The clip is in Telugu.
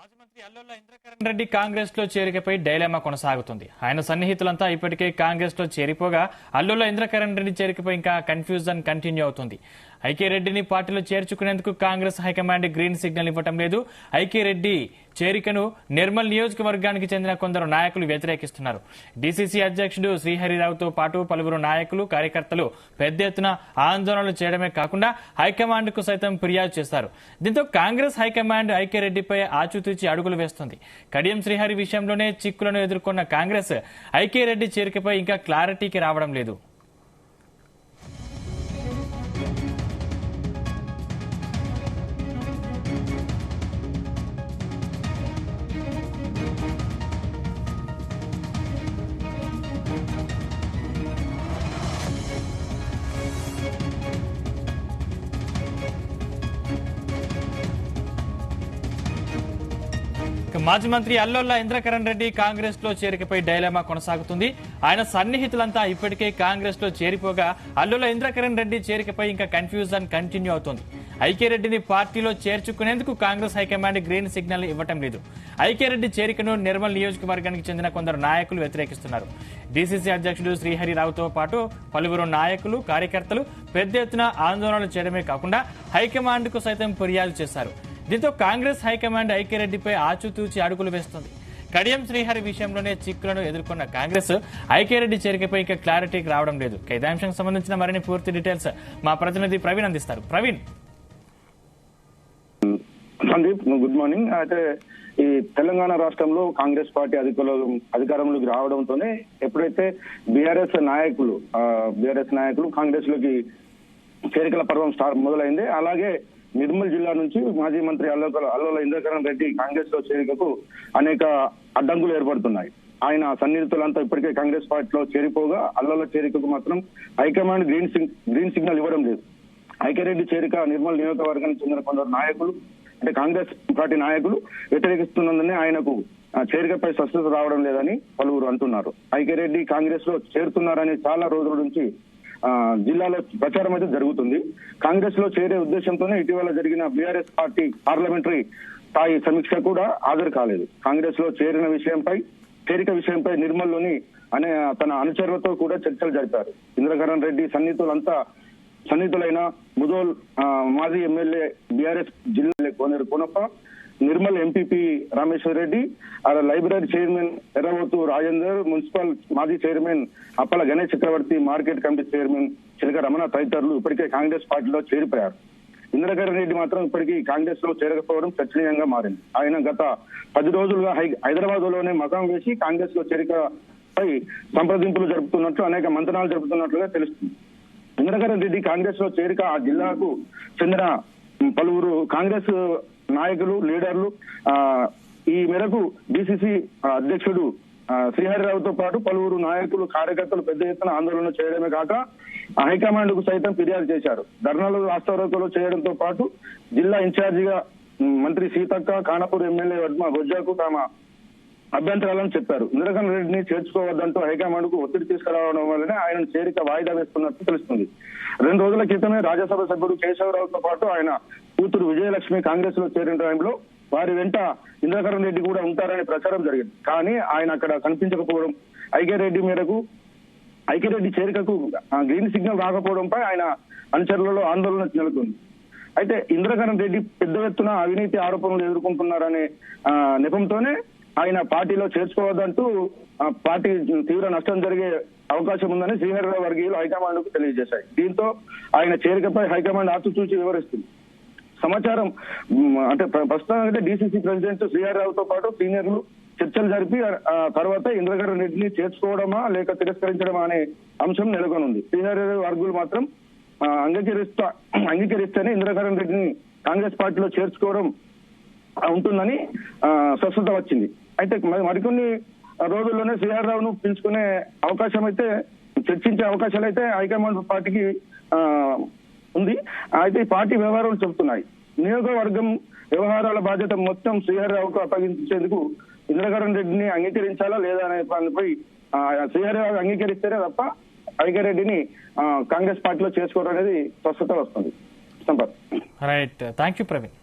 మాజీ మంత్రి అల్లోల ఇంద్రకరణ్ రెడ్డి కాంగ్రెస్ లో చేరికపై డైలమా కొనసాగుతుంది. ఆయన సన్నిహితులంతా ఇప్పటికే కాంగ్రెస్ లో చేరిపోగా అల్లోల ఇంద్రకరణ్ రెడ్డి చేరికపై ఇంకా కన్ఫ్యూజన్ కంటిన్యూ అవుతుంది. ఐకే రెడ్డిని పార్టీలో చేర్చుకునేందుకు కాంగ్రెస్ హైకమాండ్ గ్రీన్ సిగ్నల్ ఇవ్వటం లేదు. ఐకే రెడ్డి చేరికను నిర్మల్ నియోజకవర్గానికి చెందిన కొందరు నాయకులు వ్యతిరేకిస్తున్నారు. డీసీసీ అధ్యక్షుడు శ్రీహరిరావుతో పాటు పలువురు నాయకులు కార్యకర్తలు పెద్ద ఎత్తున ఆందోళనలు చేయడమే కాకుండా హైకమాండ్ కు సైతం ఫిర్యాదు చేశారు. దీంతో కాంగ్రెస్ హైకమాండ్ ఐకే రెడ్డిపై ఆచితూచి అడుగులు వేస్తుంది. కడియం శ్రీహరి విషయంలోనే చిక్కులను ఎదుర్కొన్న కాంగ్రెస్ ఐకే రెడ్డి చేరికపై ఇంకా క్లారిటీకి రావడం లేదు. మాజీ మంత్రి అల్లోల ఇంద్రకరణ్ రెడ్డి కాంగ్రెస్ లో చేరికపై డైలమా కొనసాగుతుంది. ఆయన సన్నిహితులంతా ఇప్పటికే కాంగ్రెస్ లో చేరిపోగా అల్లోల ఇంద్రకరణ్ రెడ్డి చేరికపై ఇంకా కన్ఫ్యూజన్ కంటిన్యూ అవుతోంది. ఐకే రెడ్డిని పార్టీలో చేర్చుకునేందుకు కాంగ్రెస్ హైకమాండ్ గ్రీన్ సిగ్నల్ ఇవ్వటం లేదు. ఐకే రెడ్డి చేరికను నిర్మల్ నియోజకవర్గానికి చెందిన కొందరు నాయకులు వ్యతిరేకిస్తున్నారు. డీసీసీ అధ్యక్షుడు శ్రీహరిరావుతో పాటు పలువురు నాయకులు కార్యకర్తలు పెద్ద ఎత్తున ఆందోళనలు చేయడమే కాకుండా హైకమాండ్ కు సైతం ఫిర్యాదు చేశారు. దీంతో కాంగ్రెస్ హైకమాండ్ ఐకే రెడ్డిపై ఆచితూచి అడుగులు వేస్తుంది. కడియం శ్రీహరి విషయంలోనే చిక్కులను ఎదుర్కొన్న కాంగ్రెస్ ఐకే రెడ్డి చేరికపై ఇంకా క్లారిటీకి రావడం లేదు. ఇదే అంశానికి సంబంధించిన మరిన్ని పూర్తి డీటెయిల్స్ మా ప్రతినిధి ప్రవీణ్ అందిస్తారు. ప్రవీణ్. Sandeep, good morning. అయితే ఈ తెలంగాణ రాష్ట్రంలో కాంగ్రెస్ పార్టీ అధికారంలోకి రావడంతోనే ఎప్పుడైతే బీఆర్ఎస్ నాయకులు కాంగ్రెస్ లోకి చేరికల పర్వం మొదలైంది. అలాగే నిర్మల్ జిల్లా నుంచి మాజీ మంత్రి అల్లోల ఇంద్రకరణ్ రెడ్డి కాంగ్రెస్ లో చేరికకు అనేక అడ్డంకులు ఏర్పడుతున్నాయి. ఆయన సన్నిహితులంతా ఇప్పటికే కాంగ్రెస్ పార్టీలో చేరిపోగా అల్లోల చేరికకు మాత్రం హైకమాండ్ గ్రీన్ సిగ్నల్ ఇవ్వడం లేదు. ఐకే రెడ్డి చేరిక నిర్మల్ నియోజకవర్గానికి చెందిన కొందరు నాయకులు అంటే కాంగ్రెస్ పార్టీ నాయకులు వ్యతిరేకిస్తున్నందునే ఆయనకు చేరికపై స్పష్టత రావడం లేదని పలువురు అంటున్నారు. ఐకే రెడ్డి కాంగ్రెస్ లో చేరుతున్నారని చాలా రోజుల నుంచి జిల్లాలో ప్రచారం అయితే జరుగుతుంది. కాంగ్రెస్ లో చేరే ఉద్దేశంతోనే ఇటీవల జరిగిన బీఆర్ఎస్ పార్టీ పార్లమెంటరీ స్థాయి సమీక్ష కూడా హాజరు కాలేదు. కాంగ్రెస్ లో చేరిక విషయంపై నిర్మల్లోని తన అనుచరులతో కూడా చర్చలు జరిపారు. ఇంద్రకరణ్ రెడ్డి సన్నిహితులైన ముదోల్ మాజీ ఎమ్మెల్యే బీఆర్ఎస్ జిల్లా Koneru Konappa, Nirmal MPP Rameshwar Reddy, library chairman Erravothu Rajender, municipal మాజీ chairman Appala Ganesh Chakravarthi, market committee chairman Chilaka Ramana తదితరులు ఇప్పటికే కాంగ్రెస్ పార్టీలో చేరిపోయారు. ఇంద్రకరణ్ రెడ్డి మాత్రం ఇప్పటికీ కాంగ్రెస్ లో చేరకపోవడం చర్చనీయంగా మారింది. ఆయన గత 10 రోజులుగా హైదరాబాద్ లోనే మకాం వేసి కాంగ్రెస్ లో చేరికపై సంప్రదింపులు జరుపుతున్నట్లు అనేక మంతనాలు జరుపుతున్నట్లుగా తెలుస్తుంది. ఇంద్రకరణ్ రెడ్డి కాంగ్రెస్ లో చేరిక ఆ జిల్లాకు చెందిన పలువురు కాంగ్రెస్ నాయకులు లీడర్లు ఈ మేరకు డీసీసీ అధ్యక్షుడు శ్రీహరిరావుతో పాటు పలువురు నాయకులు కార్యకర్తలు పెద్ద ఎత్తున ఆందోళన చేయడమే కాక హైకమాండ్ కు సైతం ఫిర్యాదు చేశారు. ధర్నాలు రాస్తారోకోలు చేయడంతో పాటు జిల్లా ఇన్ఛార్జిగా మంత్రి సీతక్క, ఖానాపూర్ ఎమ్మెల్యే వడ్మ గొజ్జాకు తమ అభ్యంతరాలను చెప్పారు. ఇంద్రకరణ్ రెడ్డిని చేర్చుకోవద్దంటూ హైకమాండ్ కు ఒత్తిడి తీసుకురావడం వల్లనే ఆయన చేరిక వాయిదా వేస్తున్నట్టు తెలుస్తుంది. 2 రోజుల క్రితమే రాజ్యసభ సభ్యుడు కేశవరావుతో పాటు ఆయన కూతురు విజయలక్ష్మి కాంగ్రెస్ లో చేరిన టైంలో వారి వెంట ఇంద్రకరణ్ రెడ్డి కూడా ఉంటారనే ప్రచారం జరిగింది. కానీ ఆయన అక్కడ కనిపించకపోవడం, ఐకే రెడ్డి చేరికకు గ్రీన్ సిగ్నల్ రాకపోవడంపై ఆయన అనుచరులలో ఆందోళన నెలకొంది. అయితే ఇంద్రకరణ్ రెడ్డి పెద్ద ఎత్తున అవినీతి ఆరోపణలు ఎదుర్కొంటున్నారనే నెపంతోనే ఆయన పార్టీలో చేర్చుకోవద్దంటూ పార్టీ తీవ్ర నష్టం జరిగే అవకాశం ఉందని శ్రీహరిరావు వర్గీయులు హైకమాండ్ కు తెలియజేశాయి. దీంతో ఆయన చేరికపై హైకమాండ్ ఆచితూచి వివరిస్తుంది. సమాచారం అంటే ప్రస్తుతానికి డీసీసీ ప్రెసిడెంట్ శ్రీహరిరావుతో పాటు సీనియర్లు చర్చలు జరిపి తర్వాత ఇంద్రకరణ్ రెడ్డిని చేర్చుకోవడమా లేక తిరస్కరించడమా అనే అంశం నెలకొనుంది. శ్రీహరిరావు వర్గులు మాత్రం అంగీకరిస్తేనే ఇంద్రకరణ్ రెడ్డిని కాంగ్రెస్ పార్టీలో చేర్చుకోవడం ఉంటుందని స్పష్టత వచ్చింది. అయితే మరికొన్ని రోజుల్లోనే శ్రీహరిరావును పిలుచుకునే అవకాశం అయితే, చర్చించే అవకాశాలు అయితే హైకమాండ్ పార్టీకి ఉంది. అయితే ఈ పార్టీ వ్యవహారాలు చెబుతున్నాయి. నియోజకవర్గం వ్యవహారాల బాధ్యత మొత్తం శ్రీహరిరావుకు అప్పగించేందుకు ఇంద్రకరణ్ రెడ్డిని అంగీకరించాలా లేదా అనే దానిపై శ్రీహరిరావు అంగీకరిస్తేనే తప్ప ఐకే రెడ్డిని కాంగ్రెస్ పార్టీలో చేసుకోవడం అనేది స్పష్టత వస్తుంది. Right, thank you Praveen.